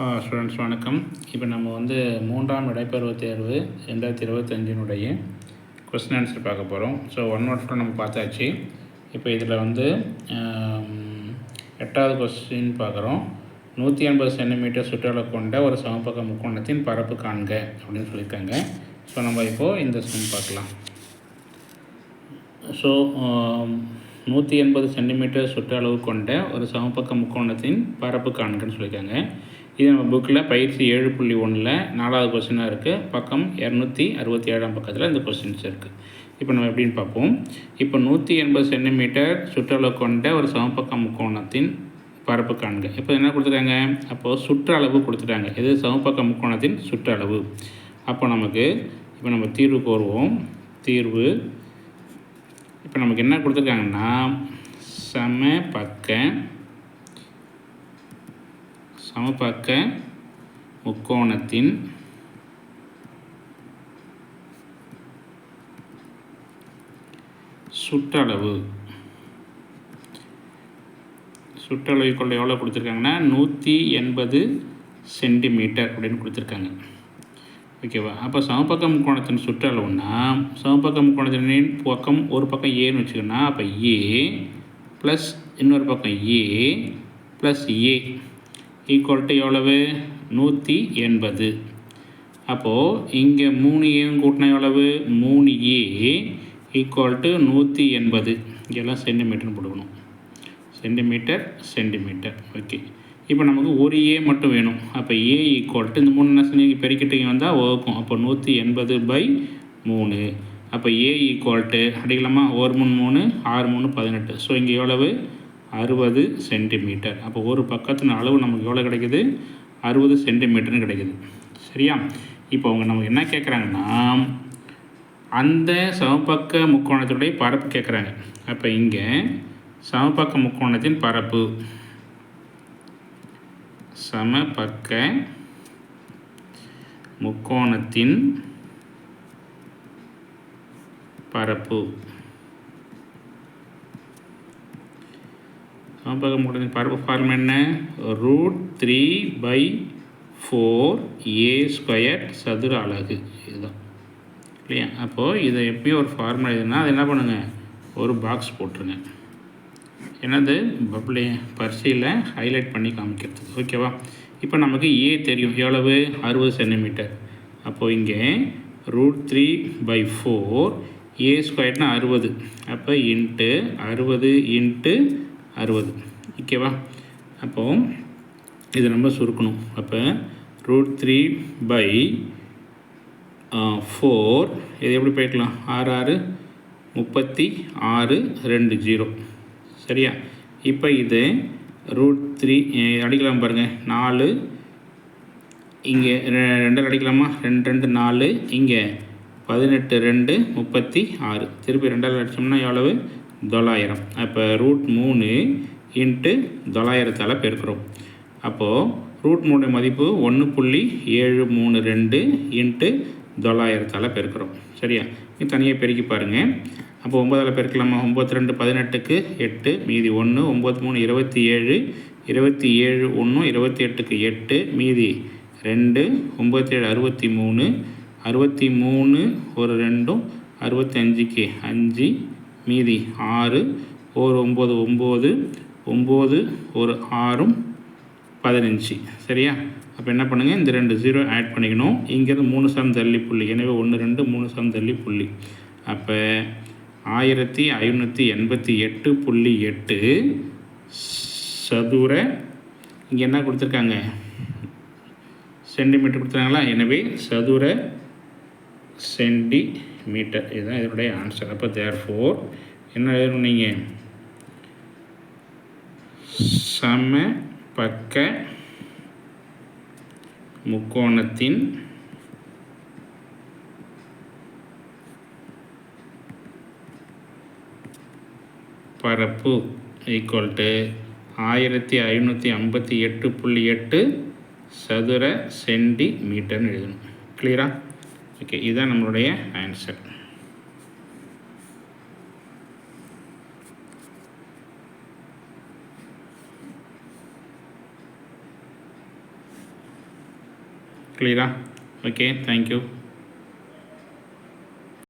Students வணக்கம். இப்போ நம்ம வந்து 3ஆம் இடைப்பருவத் தேர்வு 2025 கொஸ்டின் ஆன்சர் பார்க்க போகிறோம். ஸோ 1 நோட் நம்ம பார்த்தாச்சு. இப்போ இதில் வந்து 8வது கொஸ்டின் பார்க்குறோம். 180 சென்டிமீட்டர் சுற்றளவு கொண்ட ஒரு சமபக்க முக்கோணத்தின் பரப்பு காண்க அப்படின்னு சொல்லியிருக்காங்க. ஸோ நம்ம இப்போது இந்த சம் பார்க்கலாம். ஸோ 180 சென்டிமீட்டர் சுற்றளவு கொண்ட ஒரு சமபக்க முக்கோணத்தின் பரப்பு காண்கன்னு சொல்லியிருக்காங்க. இது நம்ம புக்கில் பயிற்சி 7.1 4வது கொஸ்டினாக இருக்குது. பக்கம் 267ஆம் பக்கத்தில் இந்த கொஸ்டின்ஸ் இருக்குது. இப்போ நம்ம எப்படின்னு பார்ப்போம். இப்போ 180 சென்டிமீட்டர் சுற்றளவு கொண்ட ஒரு சமபக்க முக்கோணத்தின் பரப்பு காண்க. இப்போ என்ன கொடுத்துருக்காங்க? அப்போது சுற்றளவு கொடுத்துட்டாங்க. இது சமபக்க முக்கோணத்தின் சுற்றளவு. அப்போ நமக்கு இப்போ நம்ம தீர்வு கோருவோம். தீர்வு இப்போ நமக்கு என்ன கொடுத்துருக்காங்கன்னா சமபக்க முக்கோணத்தின் சுற்றளவு கொள்ள எவ்வளோ கொடுத்துருக்காங்கன்னா 180 சென்டிமீட்டர் அப்படின்னு கொடுத்துருக்காங்க. ஓகேவா? அப்போ சமபக்க முக்கோணத்தின் சுற்றளவுன்னா சமபக்க முக்கோணத்தின் பக்கம் ஒரு பக்கம் ஏன்னு வச்சுக்கோன்னா அப்போ ஏ ப்ளஸ் இன்னொரு பக்கம் ஏ ப்ளஸ் ஏ ஈக்குவல் டு எவ்வளவு? 180. அப்போது இங்கே 3ஏவும் கூட்டினா எவ்வளவு? 3ஏ ஈக்குவல் டு 180. இங்கெல்லாம் சென்டிமீட்டர்னு போட்டுக்கணும். சென்டிமீட்டர். ஓகே. இப்போ நமக்கு ஒரு ஏ மட்டும் வேணும். அப்போ ஏ ஈக்குவல் டு இந்த 3 நெசனிக்கு பெருக்கிட்டு வந்தால் வகுக்கும். அப்போ 180/3. அப்போ ஏ ஈக்குவல் டு அடிக்கலாமா? 1 3 3 6 3 18. ஸோ இங்கே எவ்வளவு? 60 சென்டிமீட்டர். அப்போ ஒரு பக்கத்தின் அளவு நமக்கு எவ்வளோ கிடைக்குது? 60 சென்டிமீட்டர்னு கிடைக்குது. சரியா? இப்போ அவங்க நமக்கு என்ன கேட்குறாங்கன்னா அந்த சமபக்க முக்கோணத்தினுடைய பரப்பு கேட்குறாங்க. அப்போ இங்கே சமபக்க முக்கோணத்தின் பரப்பு சமபக்க முக்கோணத்தின் பரப்பு சமபக்க முக்கோணத்தின் பரப்பு ஃபார்முலா என்ன? √3/4a² சதுர அலகு. இதுதான் இல்லையா? அப்போது இதை எப்பயும் ஒரு ஃபார்முலா இதுனா அது என்ன பண்ணுங்கள்? ஒரு பாக்ஸ் போட்டுருங்க. என்னது? பப்ளி பரிசையில் ஹைலைட் பண்ணி காமிக்கிறதுக்கு. ஓகேவா? இப்போ நமக்கு ஏ தெரியும். எவ்வளவு? 60 சென்டிமீட்டர். அப்போது இங்கே √3/4 a² 60. அப்போ இன்ட்டு 60 இன்ட்டு 60. ஓகேவா? அப்போது இது நம்ம சுருக்கணும். அப்போ √3/4 இது எப்படி போய்க்கலாம்? 6 6 36 2 0. சரியா? இப்போ இது √3 அடிக்கலாம் பாருங்கள். 4 இங்கே 2 அடிக்கலாமா? 2 2 4 இங்கே 18 2 36. திருப்பி 2 அடித்தோம்னா எவ்வளவு? 900. அப்போ √3 இன்ட்டு 900 பெருக்கிறோம். அப்போது √3 மதிப்பு 1.732 இன்ட்டு 900 பெருக்கிறோம். சரியா? இது தனியாக பெருக்கி பாருங்கள். அப்போ 9 பெருக்கலாமா? 9 2 18க்கு 8 மீதி 1 9 3 27 27 1 28க்கு 8 மீதி 2 9 7 63 63 ஒரு 2 65க்கு 5 மீதி 6 ஒரு 9 9 9 ஒரு 6 15. சரியா? அப்போ என்ன பண்ணுங்கள்? இந்த 2 0 ஆட் பண்ணிக்கணும். இங்கேருந்து 3 சம் தள்ளி புள்ளி. எனவே 1 2 3 சம் தள்ளி புள்ளி. அப்போ 1588.8 சதுர இங்கே என்ன கொடுத்துருக்காங்க? சென்டிமீட்டர் கொடுத்துருக்காங்களா? எனவே சதுர சென்டிமீட்டர். இதுதான் இதனுடைய ஆன்சர். அப்போ தேர்ஃபோர் என்ன எழுதணும்? நீங்கள் சமபக்க முக்கோணத்தின் பரப்பு ஈக்குவல் டு 1558.8 சதுர சென்டிமீட்டர்னு எழுதணும். கிளியரா? ஓகே. இதுதான் நம்மளுடைய ஆன்சர். கிளியரா? Okay, thank you.